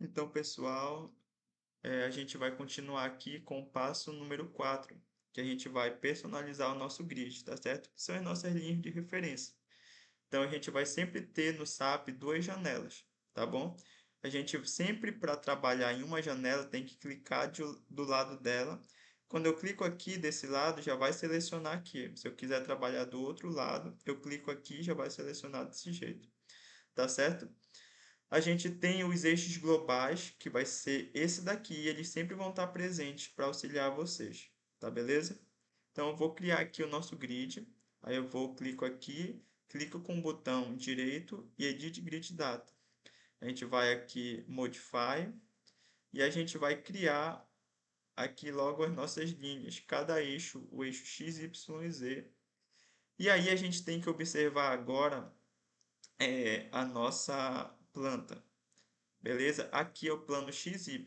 Então, pessoal, a gente vai continuar aqui com o passo número 4, que a gente vai personalizar o nosso grid, tá certo? Que são as nossas linhas de referência. Então, a gente vai sempre ter no SAP duas janelas, tá bom? A gente sempre, para trabalhar em uma janela, tem que clicar do lado dela. Quando eu clico aqui desse lado, já vai selecionar aqui. Se eu quiser trabalhar do outro lado, eu clico aqui, já vai selecionar desse jeito, tá certo? A gente tem os eixos globais, que vai ser esse daqui, e eles sempre vão estar presentes para auxiliar vocês, tá beleza? Então eu vou criar aqui o nosso grid, aí eu vou clico aqui, clico com o botão direito e Edit Grid Data. A gente vai aqui Modify e a gente vai criar aqui logo as nossas linhas, cada eixo, o eixo X, Y e Z. E aí a gente tem que observar agora a nossa planta. Beleza? Aqui é o plano XY.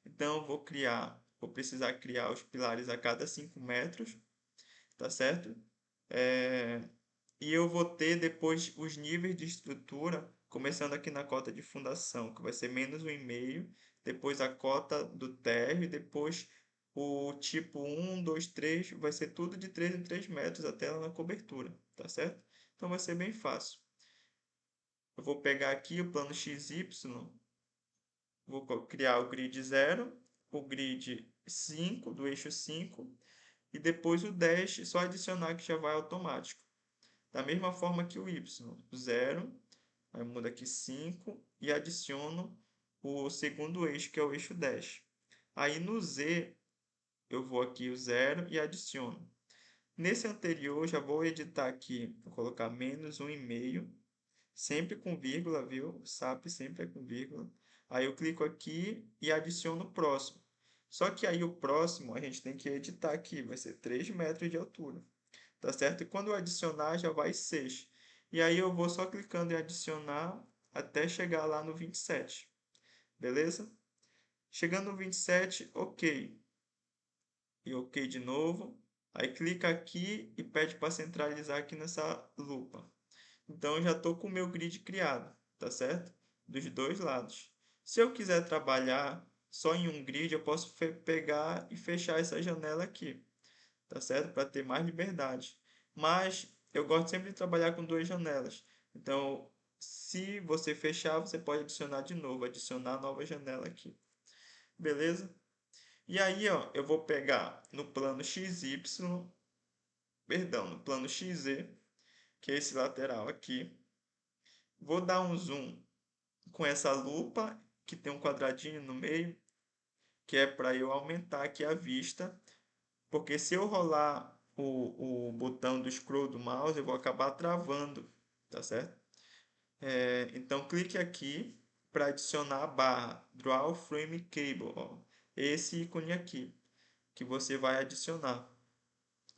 Então, eu vou precisar criar os pilares a cada 5 metros, tá certo? É, e eu vou ter depois os níveis de estrutura, começando aqui na cota de fundação, que vai ser menos 1,5, depois a cota do térreo, e depois o tipo 1, 2, 3, vai ser tudo de 3 em 3 metros até lá na cobertura, tá certo? Então vai ser bem fácil. Eu vou pegar aqui o plano XY. Vou criar o grid 0, o grid 5 do eixo 5 e depois o dash, só adicionar que já vai automático. Da mesma forma que o Y, 0, aí muda aqui 5 e adiciono o segundo eixo, que é o eixo dash. Aí no Z, eu vou aqui o 0 e adiciono. Nesse anterior, já vou editar aqui, vou colocar menos 1,5, sempre com vírgula, viu? O SAP sempre é com vírgula. Aí eu clico aqui e adiciono o próximo. Só que aí o próximo a gente tem que editar aqui, vai ser 3 metros de altura, tá certo? E quando eu adicionar já vai 6. E aí eu vou só clicando em adicionar até chegar lá no 27, beleza? Chegando no 27, ok. E ok de novo. Aí clica aqui e pede para centralizar aqui nessa lupa. Então, eu já estou com o meu grid criado, tá certo? Dos dois lados. Se eu quiser trabalhar só em um grid, eu posso pegar e fechar essa janela aqui, tá certo? Para ter mais liberdade. Mas eu gosto sempre de trabalhar com duas janelas. Então, se você fechar, você pode adicionar de novo, adicionar a nova janela aqui. Beleza? E aí, ó, eu vou pegar no plano XY, perdão, no plano XZ, que é esse lateral aqui. Vou dar um zoom com essa lupa que tem um quadradinho no meio, que é para eu aumentar aqui a vista, porque se eu rolar o botão do scroll do mouse, eu vou acabar travando, tá certo? Então clique aqui para adicionar a barra Draw Frame Cable, ó, esse ícone aqui que você vai adicionar.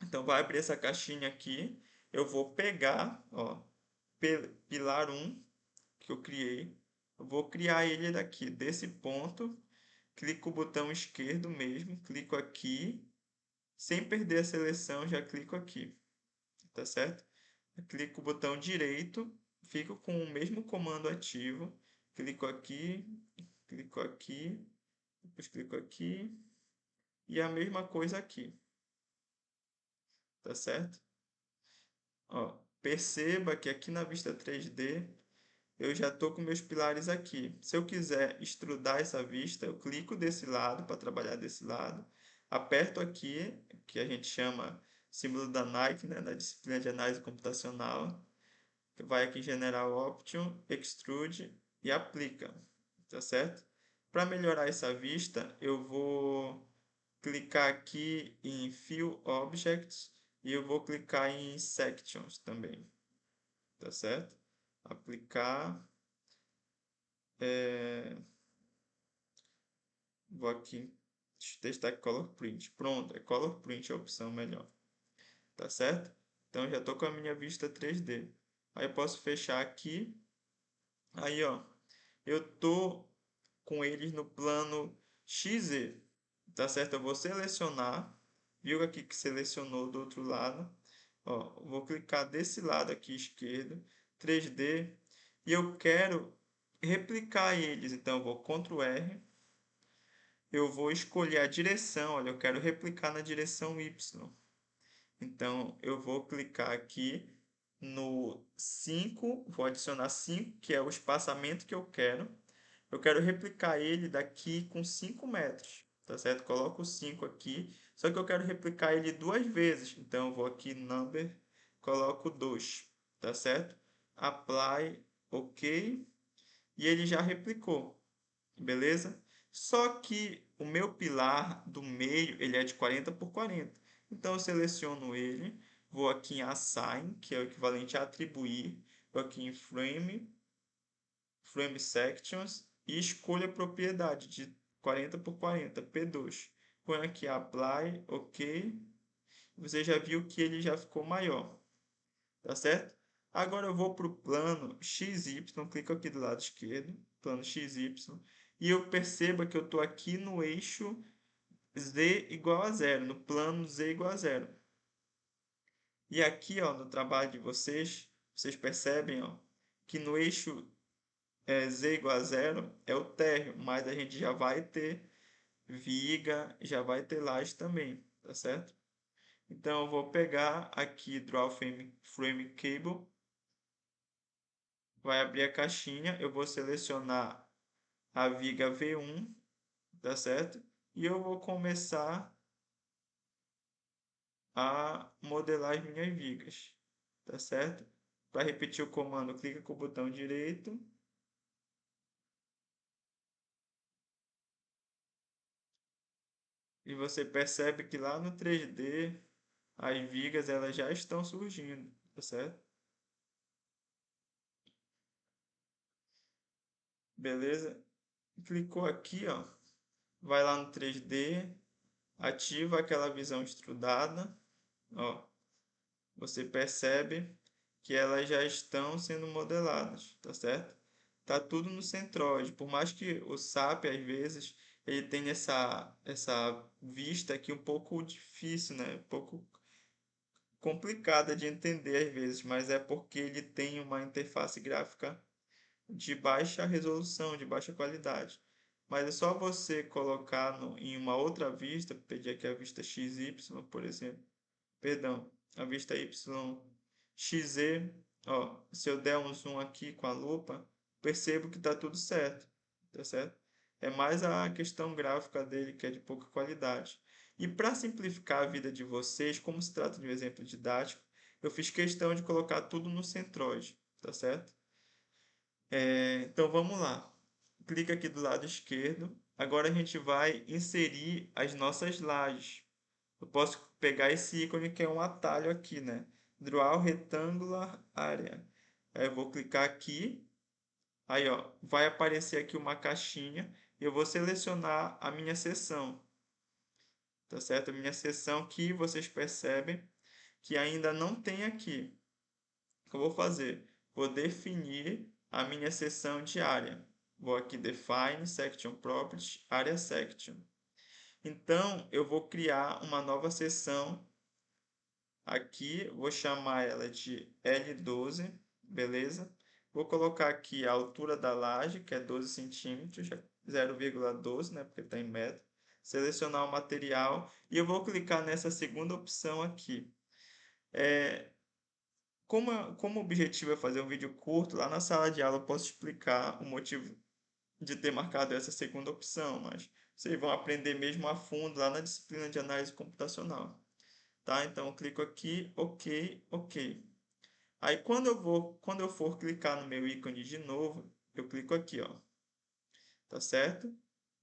Então vai abrir essa caixinha aqui, eu vou pegar, ó, pilar 1 que eu criei, eu vou criar ele daqui, desse ponto, clico o botão esquerdo mesmo, clico aqui, sem perder a seleção, já clico aqui, tá certo? Eu clico o botão direito, fico com o mesmo comando ativo, clico aqui, depois clico aqui, e a mesma coisa aqui, tá certo? Ó, perceba que aqui na vista 3D eu já estou com meus pilares aqui. Se eu quiser extrudar essa vista, eu clico desse lado para trabalhar desse lado. Aperto aqui, que a gente chama símbolo da Nike, né, da disciplina de análise computacional. Vai aqui em General Option, Extrude e aplica, tá certo? Para melhorar essa vista, eu vou clicar aqui em Fill Objects e eu vou clicar em Sections também, tá certo? Aplicar. É, Vou aqui testar Color Print. Pronto, é Color Print a opção melhor. Tá certo? Então já estou com a minha vista 3D. Aí eu posso fechar aqui. Aí, ó, eu tô com eles no plano XZ. Tá certo? Eu vou selecionar. Viu aqui que selecionou do outro lado? Ó, vou clicar desse lado aqui esquerdo, 3D, e eu quero replicar eles, então eu vou Ctrl R, eu vou escolher a direção, olha, eu quero replicar na direção Y. Então, eu vou clicar aqui no 5, vou adicionar 5, que é o espaçamento que eu quero. Eu quero replicar ele daqui com 5 metros, tá certo? Coloco o 5 aqui, só que eu quero replicar ele duas vezes. Então, eu vou aqui, Number, coloco 2, tá certo? Apply, OK, e ele já replicou, beleza? Só que o meu pilar do meio, ele é de 40 por 40. Então, eu seleciono ele, vou aqui em Assign, que é o equivalente a atribuir, vou aqui em Frame Sections, e escolho a propriedade de 40 por 40, P2. Põe aqui Apply, OK. Você já viu que ele já ficou maior, tá certo? Agora eu vou para o plano XY, clico aqui do lado esquerdo, plano XY, e eu percebo que eu estou aqui no eixo Z igual a zero, no plano Z igual a zero. E aqui, ó, no trabalho de vocês, vocês percebem, ó, que no eixo Z igual a zero é o térreo, mas a gente já vai ter viga, já vai ter laje também, tá certo? Então eu vou pegar aqui Draw Frame Cable, vai abrir a caixinha, eu vou selecionar a viga V1, tá certo? E eu vou começar a modelar as minhas vigas, tá certo? Para repetir o comando, clica com o botão direito e você percebe que lá no 3D as vigas elas já estão surgindo, tá certo? Beleza? Clicou aqui, ó, vai lá no 3D, ativa aquela visão extrudada, ó, você percebe que elas já estão sendo modeladas, tá certo? Tá tudo no centroide, por mais que o SAP às vezes ele tenha essa vista aqui um pouco difícil, né? Um pouco complicada de entender às vezes, mas é porque ele tem uma interface gráfica de baixa resolução, de baixa qualidade. Mas é só você colocar em uma outra vista, pedir aqui a vista XY, por exemplo, perdão, a vista YXZ, ó, se eu der um zoom aqui com a lupa, percebo que está tudo certo, tá certo? É mais a questão gráfica dele que é de pouca qualidade. E para simplificar a vida de vocês, como se trata de um exemplo didático, eu fiz questão de colocar tudo no centroide, tá certo? Então vamos lá. Clica aqui do lado esquerdo. Agora a gente vai inserir as nossas lajes. Eu posso pegar esse ícone que é um atalho aqui, né? Draw Rectangular Area. Aí eu vou clicar aqui. Aí, ó, vai aparecer aqui uma caixinha. E eu vou selecionar a minha seção. Tá certo? A minha seção que vocês percebem que ainda não tem aqui. O que eu vou fazer? Vou definir a minha seção de área. Vou aqui Define Section Properties, Area Section. Então, eu vou criar uma nova seção aqui, vou chamar ela de L12, beleza? Vou colocar aqui a altura da laje, que é 12 centímetros, 0,12, né, porque está em metro. Selecionar o material e eu vou clicar nessa segunda opção aqui. Como o objetivo é fazer um vídeo curto, lá na sala de aula eu posso explicar o motivo de ter marcado essa segunda opção, mas vocês vão aprender mesmo a fundo lá na disciplina de análise computacional. Tá? Então eu clico aqui, OK, OK. Aí quando eu for clicar no meu ícone de novo, eu clico aqui, ó. Tá certo?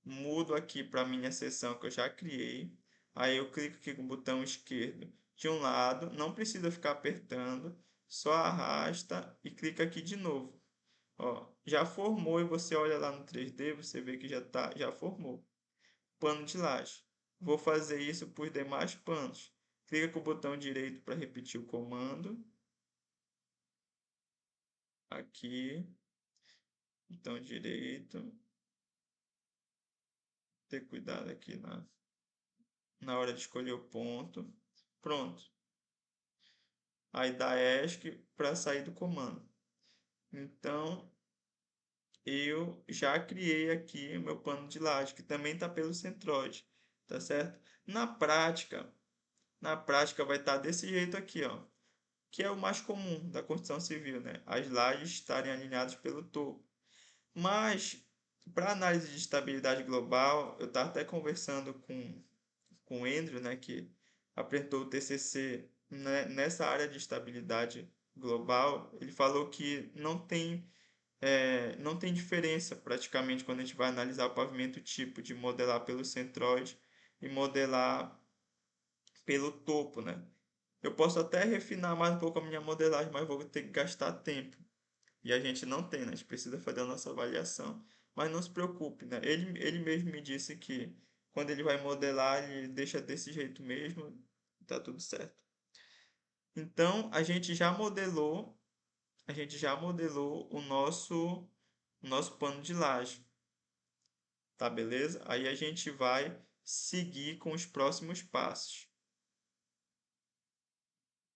Mudo aqui para minha seção que eu já criei. Aí eu clico aqui com o botão esquerdo de um lado, não precisa ficar apertando, só arrasta e clica aqui de novo. Ó, já formou e você olha lá no 3D, você vê que já formou. Pano de laje. Vou fazer isso para os demais panos. Clica com o botão direito para repetir o comando. Aqui, botão direito. Ter cuidado aqui na hora de escolher o ponto. Pronto. Aí dá ESC para sair do comando. Então, eu já criei aqui o meu pano de laje, que também está pelo centroide, tá certo? Na prática vai estar desse jeito aqui, ó, que é o mais comum da construção civil, né? As lajes estarem alinhadas pelo topo. Mas, para análise de estabilidade global, eu estava até conversando com o Andrew, né, que apresentou o TCC nessa área de estabilidade global. Ele falou que não tem diferença praticamente quando a gente vai analisar o pavimento tipo de modelar pelo centroide e modelar pelo topo, né? Eu posso até refinar mais um pouco a minha modelagem, mas vou ter que gastar tempo. E a gente não tem, né? A gente precisa fazer a nossa avaliação. Mas não se preocupe, né? Ele mesmo me disse que quando ele vai modelar, ele deixa desse jeito mesmo, tá tudo certo. Então, a gente já modelou o nosso pano de laje, tá beleza? Aí a gente vai seguir com os próximos passos.